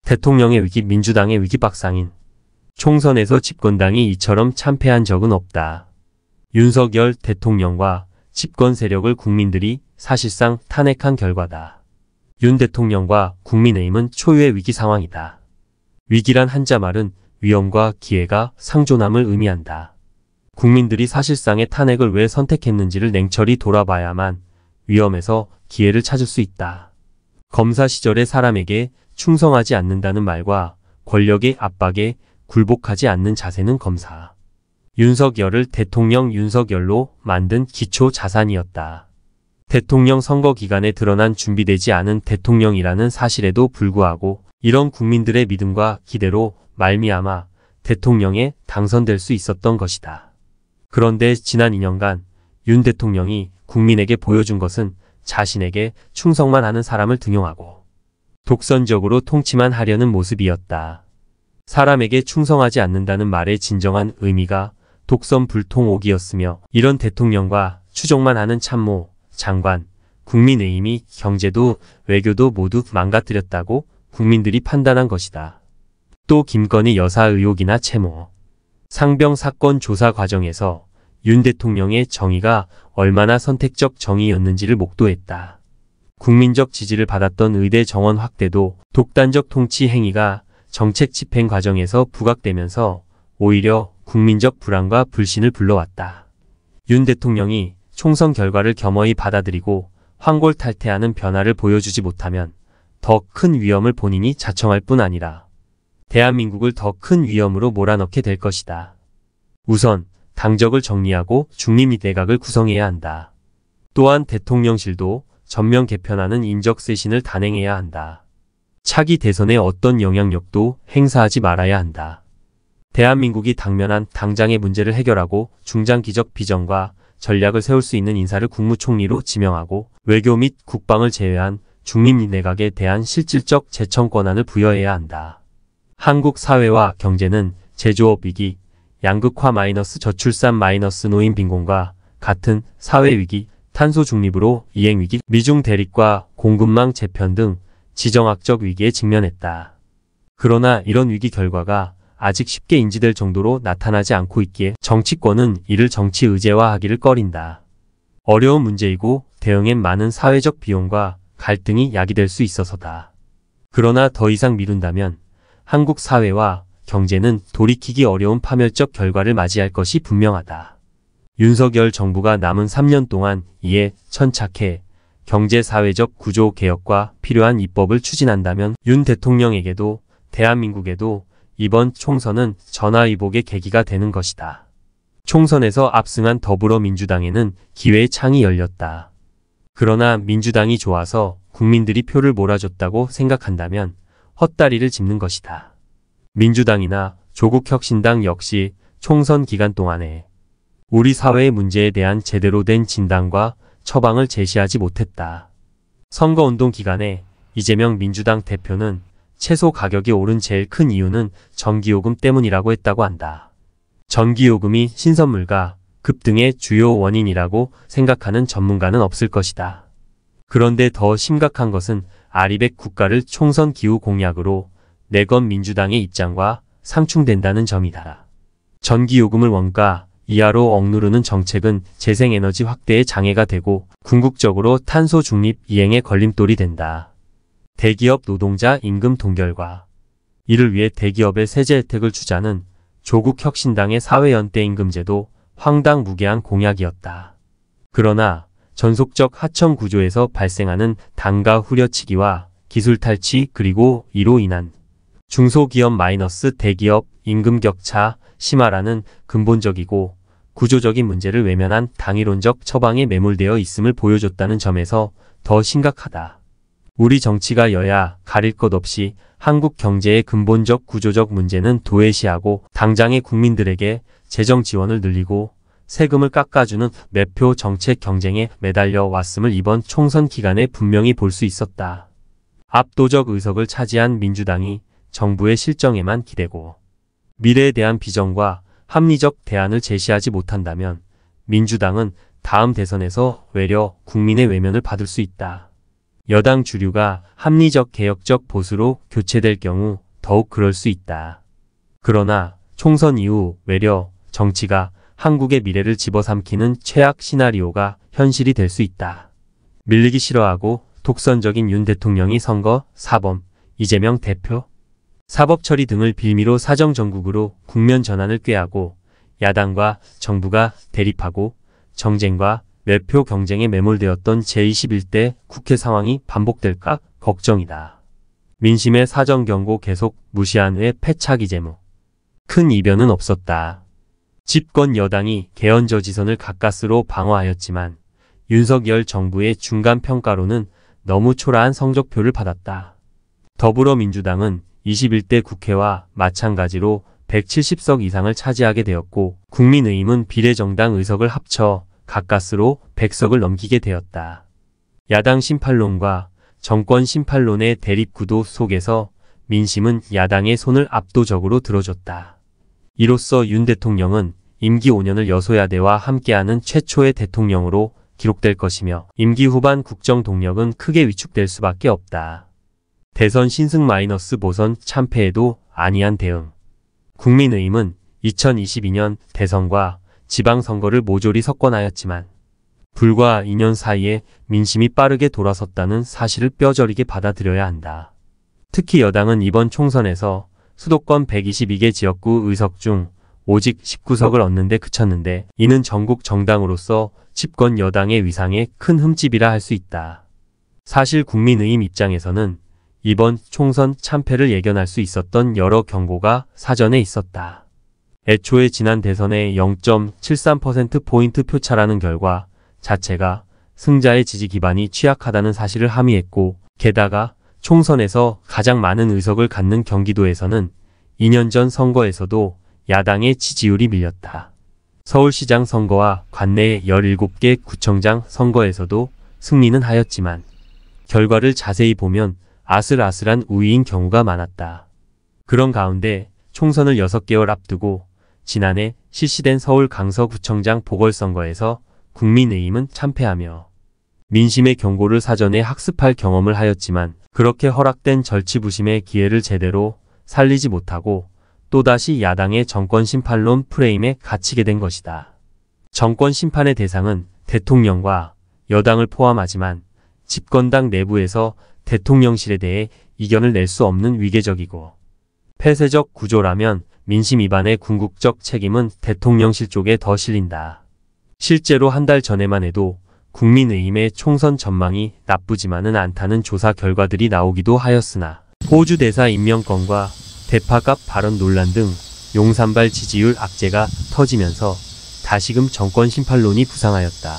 대통령의 위기, 민주당의 위기 박상인. 총선에서 집권당이 이처럼 참패한 적은 없다. 윤석열 대통령과 집권 세력을 국민들이 사실상 탄핵한 결과다. 윤 대통령과 국민의힘은 초유의 위기 상황이다. 위기란 한자말은 위험과 기회가 상존함을 의미한다. 국민들이 사실상의 탄핵을 왜 선택했는지를 냉철히 돌아봐야만 위험에서 기회를 찾을 수 있다. 검사 시절의 사람에게 충성하지 않는다는 말과 권력의 압박에 굴복하지 않는 자세는 검사 윤석열을 대통령 윤석열로 만든 기초 자산이었다. 대통령 선거 기간에 드러난 준비되지 않은 대통령이라는 사실에도 불구하고 이런 국민들의 믿음과 기대로 말미암아 대통령에 당선될 수 있었던 것이다. 그런데 지난 2년간 윤 대통령이 국민에게 보여준 것은 자신에게 충성만 하는 사람을 등용하고 독선적으로 통치만 하려는 모습이었다. 사람에게 충성하지 않는다는 말의 진정한 의미가 독선불통옥이었으며 이런 대통령과 추종만 하는 참모, 장관, 국민의힘이 경제도 외교도 모두 망가뜨렸다고 국민들이 판단한 것이다. 또 김건희 여사 의혹이나 채모, 상병 사건 조사 과정에서 윤 대통령의 정의가 얼마나 선택적 정의였는지를 목도했다. 국민적 지지를 받았던 의대 정원 확대도 독단적 통치 행위가 정책 집행 과정에서 부각되면서 오히려 국민적 불안과 불신을 불러왔다. 윤 대통령이 총선 결과를 겸허히 받아들이고 황골탈퇴하는 변화를 보여주지 못하면 더 큰 위험을 본인이 자청할 뿐 아니라 대한민국을 더 큰 위험으로 몰아넣게 될 것이다. 우선 당적을 정리하고 중립내각을 구성해야 한다. 또한 대통령실도 전면 개편하는 인적 쇄신을 단행해야 한다. 차기 대선에 어떤 영향력도 행사하지 말아야 한다. 대한민국이 당면한 당장의 문제를 해결하고 중장기적 비전과 전략을 세울 수 있는 인사를 국무총리로 지명하고 외교 및 국방을 제외한 중립내각에 대한 실질적 제청 권한을 부여해야 한다. 한국 사회와 경제는 제조업 위기, 양극화 저출산 노인 빈곤과 같은 사회 위기, 탄소 중립으로 이행 위기, 미중 대립과 공급망 재편 등 지정학적 위기에 직면했다. 그러나 이런 위기 결과가 아직 쉽게 인지될 정도로 나타나지 않고 있기에 정치권은 이를 정치 의제화하기를 꺼린다. 어려운 문제이고 대응엔 많은 사회적 비용과 갈등이 야기될 수 있어서다. 그러나 더 이상 미룬다면 한국 사회와 경제는 돌이키기 어려운 파멸적 결과를 맞이할 것이 분명하다. 윤석열 정부가 남은 3년 동안 이에 천착해 경제사회적 구조 개혁과 필요한 입법을 추진한다면 윤 대통령에게도 대한민국에도 이번 총선은 전화위복의 계기가 되는 것이다. 총선에서 압승한 더불어민주당에는 기회의 창이 열렸다. 그러나 민주당이 좋아서 국민들이 표를 몰아줬다고 생각한다면 헛다리를 짚는 것이다. 민주당이나 조국혁신당 역시 총선 기간 동안에 우리 사회의 문제에 대한 제대로 된 진단과 처방을 제시하지 못했다. 선거운동 기간에 이재명 민주당 대표는 채소 가격이 오른 제일 큰 이유는 전기요금 때문이라고 했다고 한다. 전기요금이 신선물가 급등의 주요 원인이라고 생각하는 전문가는 없을 것이다. 그런데 더 심각한 것은 아리백 국가를 총선 기후 공약으로 내건 민주당의 입장과 상충된다는 점이다. 전기요금을 원가 이하로 억누르는 정책은 재생에너지 확대에 장애가 되고 궁극적으로 탄소 중립 이행에 걸림돌이 된다. 대기업 노동자 임금 동결과 이를 위해 대기업에 세제 혜택을 주자는 조국 혁신당의 사회연대임금제도 황당무계한 공약이었다. 그러나 전속적 하청 구조에서 발생하는 단가 후려치기와 기술 탈취 그리고 이로 인한 중소기업 대기업 임금 격차 심화라는 근본적이고 구조적인 문제를 외면한 당위론적 처방에 매몰되어 있음을 보여줬다는 점에서 더 심각하다. 우리 정치가 여야 가릴 것 없이 한국 경제의 근본적 구조적 문제는 도외시하고 당장의 국민들에게 재정 지원을 늘리고 세금을 깎아주는 매표 정책 경쟁에 매달려 왔음을 이번 총선 기간에 분명히 볼 수 있었다. 압도적 의석을 차지한 민주당이 정부의 실정에만 기대고 미래에 대한 비전과 합리적 대안을 제시하지 못한다면 민주당은 다음 대선에서 외려 국민의 외면을 받을 수 있다. 여당 주류가 합리적 개혁적 보수로 교체될 경우 더욱 그럴 수 있다. 그러나 총선 이후 외려 정치가 한국의 미래를 집어삼키는 최악 시나리오가 현실이 될 수 있다. 밀리기 싫어하고 독선적인 윤 대통령이 선거, 사범, 이재명 대표, 사법 처리 등을 빌미로 사정정국으로 국면 전환을 꾀하고 야당과 정부가 대립하고 정쟁과 매표 경쟁에 매몰되었던 제21대 국회 상황이 반복될까 걱정이다. 민심의 사정경고 계속 무시한 후에 패착이 재무. 큰 이변은 없었다. 집권 여당이 개헌저지선을 가까스로 방어하였지만 윤석열 정부의 중간평가로는 너무 초라한 성적표를 받았다. 더불어민주당은 21대 국회와 마찬가지로 170석 이상을 차지하게 되었고 국민의힘은 비례정당 의석을 합쳐 가까스로 100석을 넘기게 되었다. 야당 심판론과 정권 심판론의 대립구도 속에서 민심은 야당의 손을 압도적으로 들어줬다. 이로써 윤 대통령은 임기 5년을 여소야대와 함께하는 최초의 대통령으로 기록될 것이며 임기 후반 국정 동력은 크게 위축될 수밖에 없다. 대선 신승 마이너스 보선 참패에도 안이한 대응. 국민의힘은 2022년 대선과 지방선거를 모조리 석권하였지만 불과 2년 사이에 민심이 빠르게 돌아섰다는 사실을 뼈저리게 받아들여야 한다. 특히 여당은 이번 총선에서 수도권 122개 지역구 의석 중 오직 19석을 얻는 데 그쳤는데 이는 전국 정당으로서 집권 여당의 위상에 큰 흠집이라 할 수 있다. 사실 국민의힘 입장에서는 이번 총선 참패를 예견할 수 있었던 여러 경고가 사전에 있었다. 애초에 지난 대선의 0.73%포인트 표차라는 결과 자체가 승자의 지지 기반이 취약하다는 사실을 함의했고 게다가 총선에서 가장 많은 의석을 갖는 경기도에서는 2년 전 선거에서도 야당의 지지율이 밀렸다. 서울시장 선거와 관내 17개 구청장 선거에서도 승리는 하였지만 결과를 자세히 보면 아슬아슬한 우위인 경우가 많았다. 그런 가운데 총선을 6개월 앞두고 지난해 실시된 서울 강서구청장 보궐선거에서 국민의힘은 참패하며 민심의 경고를 사전에 학습할 경험을 하였지만 그렇게 허락된 절치부심의 기회를 제대로 살리지 못하고 또다시 야당의 정권심판론 프레임에 갇히게 된 것이다. 정권심판의 대상은 대통령과 여당을 포함하지만 집권당 내부에서 대통령실에 대해 이견을 낼 수 없는 위계적이고 폐쇄적 구조라면 민심 위반의 궁극적 책임은 대통령실 쪽에 더 실린다. 실제로 한 달 전에만 해도 국민의힘의 총선 전망이 나쁘지만은 않다는 조사 결과들이 나오기도 하였으나 호주 대사 임명권과 대파갑 발언 논란 등 용산발 지지율 악재가 터지면서 다시금 정권 심판론이 부상하였다.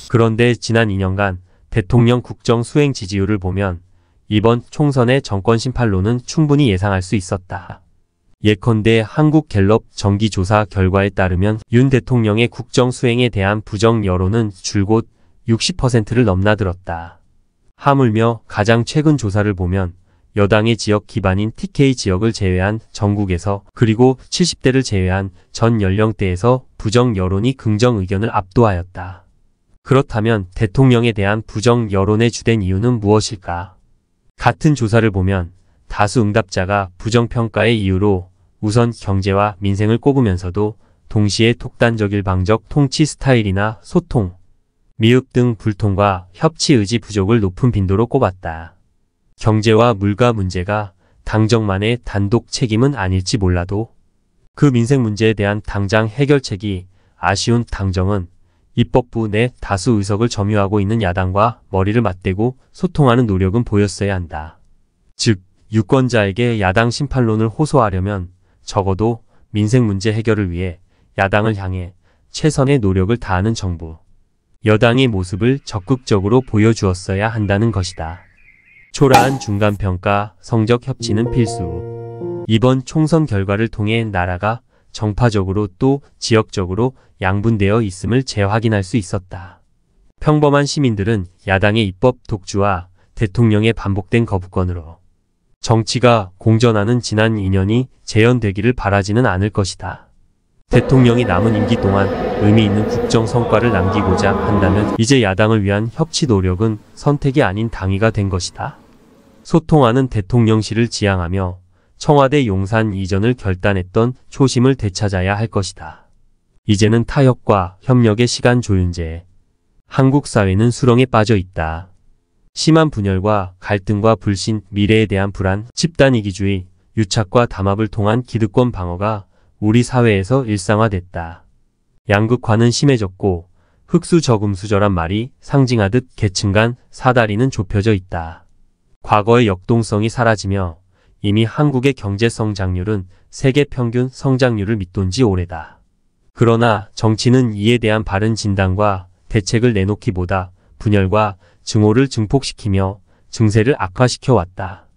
그런데 지난 2년간 대통령 국정 수행 지지율을 보면 이번 총선의 정권 심판론은 충분히 예상할 수 있었다. 예컨대 한국갤럽 정기조사 결과에 따르면 윤 대통령의 국정 수행에 대한 부정 여론은 줄곧 60%를 넘나들었다. 하물며 가장 최근 조사를 보면 여당의 지역 기반인 TK 지역을 제외한 전국에서 그리고 70대를 제외한 전 연령대에서 부정 여론이 긍정 의견을 압도하였다. 그렇다면 대통령에 대한 부정 여론의 주된 이유는 무엇일까? 같은 조사를 보면 다수 응답자가 부정평가의 이유로 우선 경제와 민생을 꼽으면서도 동시에 독단적일방적 통치 스타일이나 소통, 미흡 등 불통과 협치 의지 부족을 높은 빈도로 꼽았다. 경제와 물가 문제가 당정만의 단독 책임은 아닐지 몰라도 그 민생 문제에 대한 당장 해결책이 아쉬운 당정은 입법부 내 다수 의석을 점유하고 있는 야당과 머리를 맞대고 소통하는 노력은 보였어야 한다. 즉, 유권자에게 야당 심판론을 호소하려면 적어도 민생 문제 해결을 위해 야당을 향해 최선의 노력을 다하는 정부, 여당의 모습을 적극적으로 보여주었어야 한다는 것이다. 초라한 중간평가, 성적 협치는 필수. 이번 총선 결과를 통해 나라가 정파적으로 또 지역적으로 양분되어 있음을 재확인할 수 있었다. 평범한 시민들은 야당의 입법 독주와 대통령의 반복된 거부권으로 정치가 공전하는 지난 2년이 재현되기를 바라지는 않을 것이다. 대통령이 남은 임기 동안 의미 있는 국정 성과를 남기고자 한다면 이제 야당을 위한 협치 노력은 선택이 아닌 당위가 된 것이다. 소통하는 대통령실을 지향하며 청와대 용산 이전을 결단했던 초심을 되찾아야 할 것이다. 이제는 타협과 협력의 시간 조윤제. 한국 사회는 수렁에 빠져 있다. 심한 분열과 갈등과 불신, 미래에 대한 불안, 집단 이기주의, 유착과 담합을 통한 기득권 방어가 우리 사회에서 일상화됐다. 양극화는 심해졌고 흑수저금수저란 말이 상징하듯 계층 간 사다리는 좁혀져 있다. 과거의 역동성이 사라지며 이미 한국의 경제 성장률은 세계 평균 성장률을 밑돈 지 오래다. 그러나 정치는 이에 대한 바른 진단과 대책을 내놓기보다 분열과 증오를 증폭시키며 증세를 악화시켜 왔다.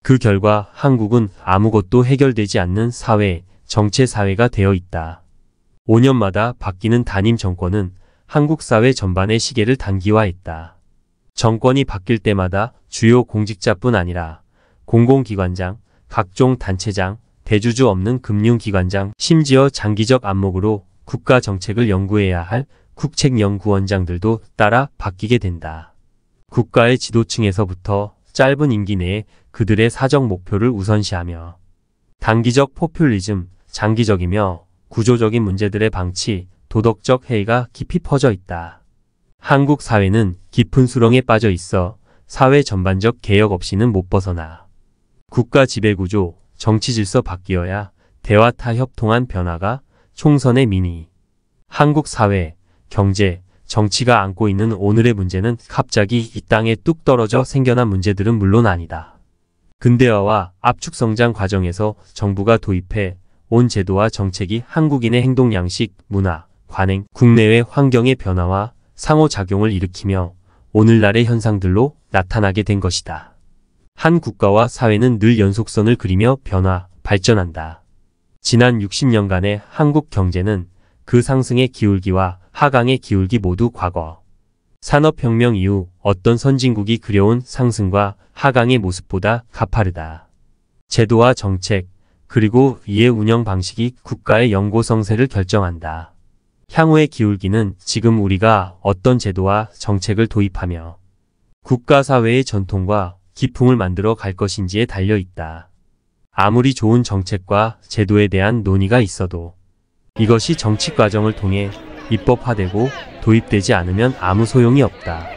그 결과 한국은 아무것도 해결되지 않는 사회, 정체 사회가 되어 있다. 5년마다 바뀌는 단임 정권은 한국 사회 전반의 시계를 단기화했다. 정권이 바뀔 때마다 주요 공직자뿐 아니라 공공기관장, 각종 단체장, 대주주 없는 금융기관장, 심지어 장기적 안목으로 국가 정책을 연구해야 할 국책연구원장들도 따라 바뀌게 된다. 국가의 지도층에서부터 짧은 임기 내에 그들의 사적 목표를 우선시하며 단기적 포퓰리즘, 장기적이며 구조적인 문제들의 방치, 도덕적 해이가 깊이 퍼져 있다. 한국 사회는 깊은 수렁에 빠져 있어 사회 전반적 개혁 없이는 못 벗어나. 국가 지배구조, 정치 질서 바뀌어야 대화 타협 통한 변화가 총선의 민의. 한국 사회, 경제, 정치가 안고 있는 오늘의 문제는 갑자기 이 땅에 뚝 떨어져 생겨난 문제들은 물론 아니다. 근대화와 압축성장 과정에서 정부가 도입해 온 제도와 정책이 한국인의 행동 양식, 문화, 관행, 국내외 환경의 변화와 상호작용을 일으키며 오늘날의 현상들로 나타나게 된 것이다. 한 국가와 사회는 늘 연속선을 그리며 변화, 발전한다. 지난 60년간의 한국 경제는 그 상승의 기울기와 하강의 기울기 모두 과거. 산업혁명 이후 어떤 선진국이 그려온 상승과 하강의 모습보다 가파르다. 제도와 정책, 그리고 이의 운영 방식이 국가의 영고성세를 결정한다. 향후의 기울기는 지금 우리가 어떤 제도와 정책을 도입하며 국가 사회의 전통과 기풍을 만들어 갈 것인지에 달려 있다. 아무리 좋은 정책과 제도에 대한 논의가 있어도 이것이 정치 과정을 통해 입법화되고 도입되지 않으면 아무 소용이 없다.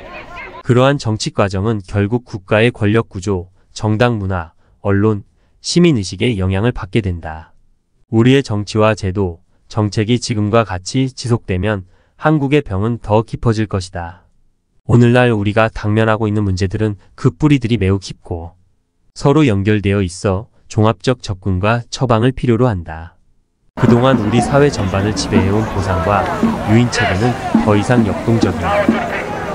그러한 정치 과정은 결국 국가의 권력 구조, 정당 문화, 언론, 시민의식에 영향을 받게 된다. 우리의 정치와 제도, 정책이 지금과 같이 지속되면 한국의 병은 더 깊어질 것이다. 오늘날 우리가 당면하고 있는 문제들은 그 뿌리들이 매우 깊고 서로 연결되어 있어 종합적 접근과 처방을 필요로 한다. 그동안 우리 사회 전반을 지배해온 보상과 유인체계는 더 이상 역동적이며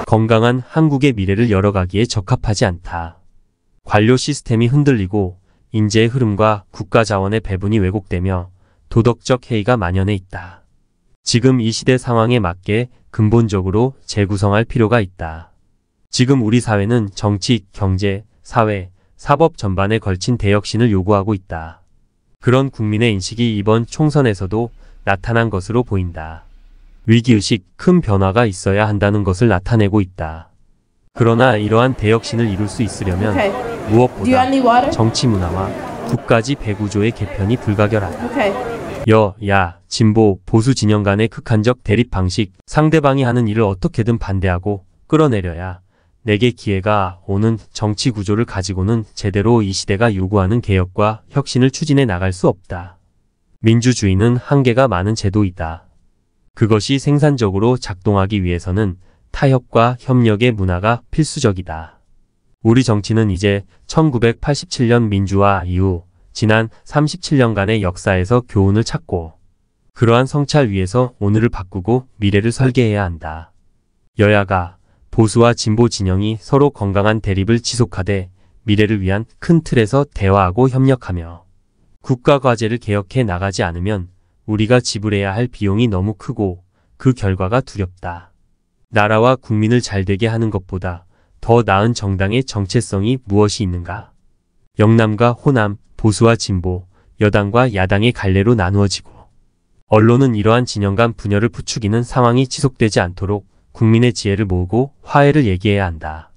건강한 한국의 미래를 열어가기에 적합하지 않다. 관료 시스템이 흔들리고 인재의 흐름과 국가 자원의 배분이 왜곡되며 도덕적 해이가 만연해 있다. 지금 이 시대 상황에 맞게 근본적으로 재구성할 필요가 있다. 지금 우리 사회는 정치, 경제, 사회, 사법 전반에 걸친 대혁신을 요구하고 있다. 그런 국민의 인식이 이번 총선에서도 나타난 것으로 보인다. 위기의식, 큰 변화가 있어야 한다는 것을 나타내고 있다. 그러나 이러한 대혁신을 이룰 수 있으려면 무엇보다 정치 문화와 국가지 배구조의 개편이 불가결하다. 여, 야, 진보, 보수 진영 간의 극한적 대립 방식, 상대방이 하는 일을 어떻게든 반대하고 끌어내려야 내게 기회가 오는 정치 구조를 가지고는 제대로 이 시대가 요구하는 개혁과 혁신을 추진해 나갈 수 없다. 민주주의는 한계가 많은 제도이다. 그것이 생산적으로 작동하기 위해서는 타협과 협력의 문화가 필수적이다. 우리 정치는 이제 1987년 민주화 이후 지난 37년간의 역사에서 교훈을 찾고 그러한 성찰 위에서 오늘을 바꾸고 미래를 설계해야 한다. 여야가 보수와 진보 진영이 서로 건강한 대립을 지속하되 미래를 위한 큰 틀에서 대화하고 협력하며 국가 과제를 개혁해 나가지 않으면 우리가 지불해야 할 비용이 너무 크고 그 결과가 두렵다. 나라와 국민을 잘되게 하는 것보다 더 나은 정당의 정체성이 무엇이 있는가? 영남과 호남, 보수와 진보, 여당과 야당의 갈래로 나누어지고 언론은 이러한 진영 간 분열을 부추기는 상황이 지속되지 않도록 국민의 지혜를 모으고 화해를 얘기해야 한다.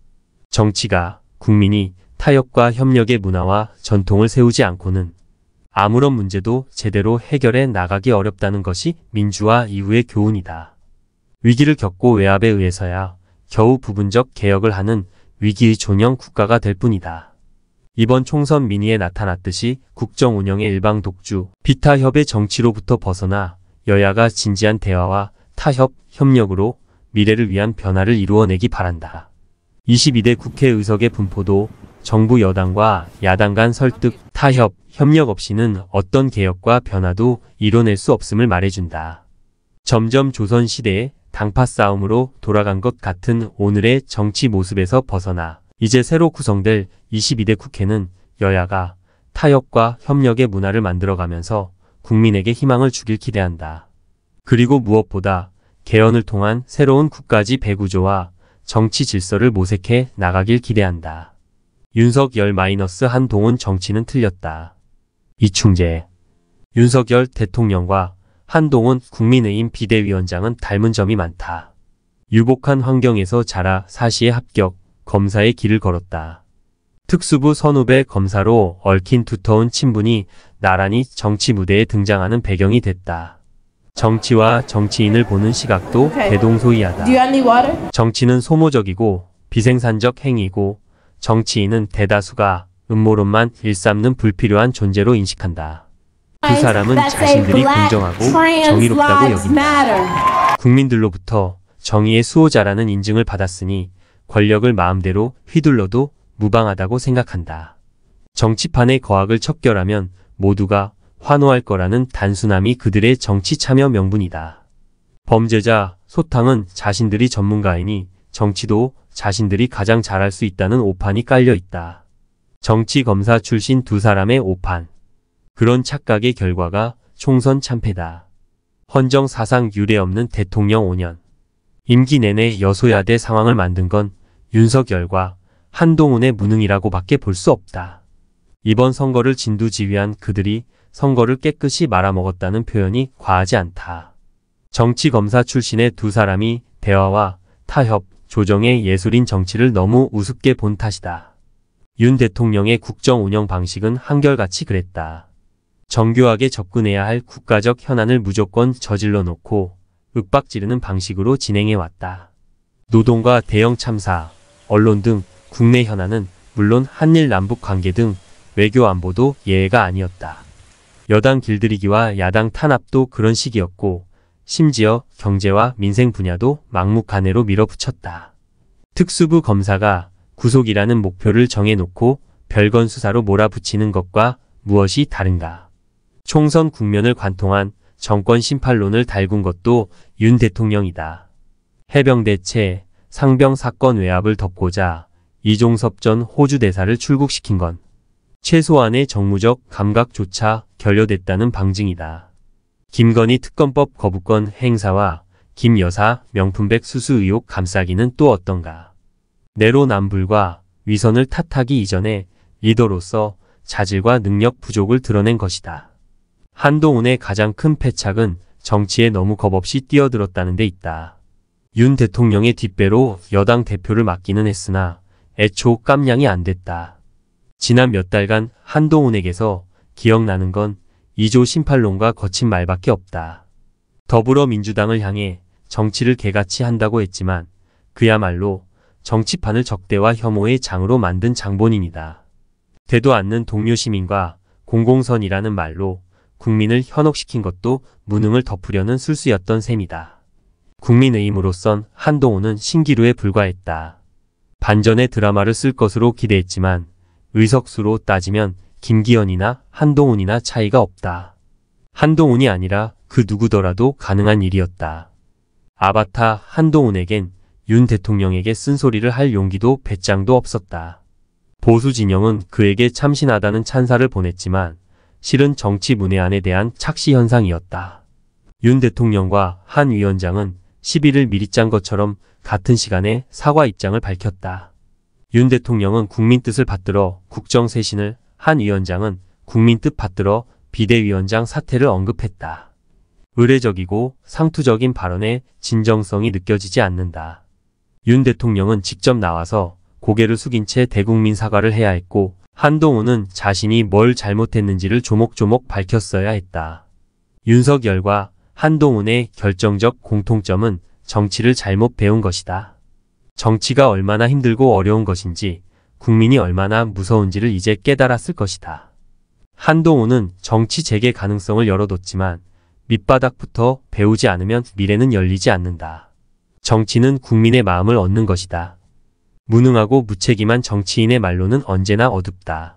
정치가 국민이 타협과 협력의 문화와 전통을 세우지 않고는 아무런 문제도 제대로 해결해 나가기 어렵다는 것이 민주화 이후의 교훈이다. 위기를 겪고 외압에 의해서야 겨우 부분적 개혁을 하는 위기의 존형 국가가 될 뿐이다. 이번 총선 민의에 나타났듯이 국정 운영의 일방 독주, 비타협의 정치로부터 벗어나 여야가 진지한 대화와 타협, 협력으로 미래를 위한 변화를 이루어내기 바란다. 22대 국회 의석의 분포도 정부 여당과 야당 간 설득, 타협, 협력 없이는 어떤 개혁과 변화도 이뤄낼 수 없음을 말해준다. 점점 조선시대의 당파 싸움으로 돌아간 것 같은 오늘의 정치 모습에서 벗어나 이제 새로 구성될 22대 국회는 여야가 타협과 협력의 문화를 만들어가면서 국민에게 희망을 주길 기대한다. 그리고 무엇보다 개헌을 통한 새로운 국가지 배구조와 정치 질서를 모색해 나가길 기대한다. 윤석열-한동훈 정치는 틀렸다. 이충재. 윤석열 대통령과 한동훈 국민의힘 비대위원장은 닮은 점이 많다. 유복한 환경에서 자라 사시에 합격, 검사의 길을 걸었다. 특수부 선후배 검사로 얽힌 두터운 친분이 나란히 정치 무대에 등장하는 배경이 됐다. 정치와 정치인을 보는 시각도 대동소이하다. 정치는 소모적이고 비생산적 행위고 정치인은 대다수가 음모론만 일삼는 불필요한 존재로 인식한다. 두 사람은 자신들이 공정하고 정의롭다고 여긴다. 국민들로부터 정의의 수호자라는 인증을 받았으니 권력을 마음대로 휘둘러도 무방하다고 생각한다. 정치판의 거악을 척결하면 모두가 환호할 거라는 단순함이 그들의 정치 참여 명분이다. 범죄자, 소탕은 자신들이 전문가이니 정치도 자신들이 가장 잘할 수 있다는 오판이 깔려 있다. 정치검사 출신 두 사람의 오판. 그런 착각의 결과가 총선 참패다. 헌정사상 유례없는 대통령 5년. 임기 내내 여소야대 상황을 만든 건 윤석열과 한동훈의 무능이라고 밖에 볼 수 없다. 이번 선거를 진두지휘한 그들이 선거를 깨끗이 말아먹었다는 표현이 과하지 않다. 정치검사 출신의 두 사람이 대화와 타협, 조정의 예술인 정치를 너무 우습게 본 탓이다. 윤 대통령의 국정 운영 방식은 한결같이 그랬다. 정교하게 접근해야 할 국가적 현안을 무조건 저질러 놓고 윽박지르는 방식으로 진행해왔다. 노동과 대형 참사, 언론 등 국내 현안은 물론 한일 남북 관계 등 외교 안보도 예외가 아니었다. 여당 길들이기와 야당 탄압도 그런 식이었고 심지어 경제와 민생 분야도 막무가내로 밀어붙였다. 특수부 검사가 구속이라는 목표를 정해놓고 별건 수사로 몰아붙이는 것과 무엇이 다른가. 총선 국면을 관통한 정권 심판론을 달군 것도 윤 대통령이다. 해병대체 상병 사건 외압을 덮고자 이종섭 전 호주 대사를 출국시킨 건 최소한의 정무적 감각조차 결여됐다는 방증이다. 김건희 특검법 거부권 행사와 김 여사 명품백 수수 의혹 감싸기는 또 어떤가. 내로남불과 위선을 탓하기 이전에 리더로서 자질과 능력 부족을 드러낸 것이다. 한동훈의 가장 큰 패착은 정치에 너무 겁없이 뛰어들었다는 데 있다. 윤 대통령의 뒷배로 여당 대표를 맡기는 했으나 애초 깜냥이 안 됐다. 지난 몇 달간 한동훈에게서 기억나는 건 2조 심판론과 거친 말밖에 없다. 더불어민주당을 향해 정치를 개같이 한다고 했지만 그야말로 정치판을 적대와 혐오의 장으로 만든 장본인이다. 되도 않는 동료 시민과 공공선이라는 말로 국민을 현혹시킨 것도 무능을 덮으려는 술수였던 셈이다. 국민의힘으로선 한동훈은 신기루에 불과했다. 반전의 드라마를 쓸 것으로 기대했지만 의석수로 따지면 김기현이나 한동훈이나 차이가 없다. 한동훈이 아니라 그 누구더라도 가능한 일이었다. 아바타 한동훈에겐 윤 대통령에게 쓴소리를 할 용기도 배짱도 없었다. 보수 진영은 그에게 참신하다는 찬사를 보냈지만 실은 정치 문외한에 대한 착시 현상이었다. 윤 대통령과 한 위원장은 시비를 미리 짠 것처럼 같은 시간에 사과 입장을 밝혔다. 윤 대통령은 국민 뜻을 받들어 국정 쇄신을, 한 위원장은 국민 뜻 받들어 비대위원장 사퇴를 언급했다. 의례적이고 상투적인 발언에 진정성이 느껴지지 않는다. 윤 대통령은 직접 나와서 고개를 숙인 채 대국민 사과를 해야 했고, 한동훈은 자신이 뭘 잘못했는지를 조목조목 밝혔어야 했다. 윤석열과 한동훈의 결정적 공통점은 정치를 잘못 배운 것이다. 정치가 얼마나 힘들고 어려운 것인지, 국민이 얼마나 무서운지를 이제 깨달았을 것이다. 한동훈은 정치 재개 가능성을 열어뒀지만 밑바닥부터 배우지 않으면 미래는 열리지 않는다. 정치는 국민의 마음을 얻는 것이다. 무능하고 무책임한 정치인의 말로는 언제나 어둡다.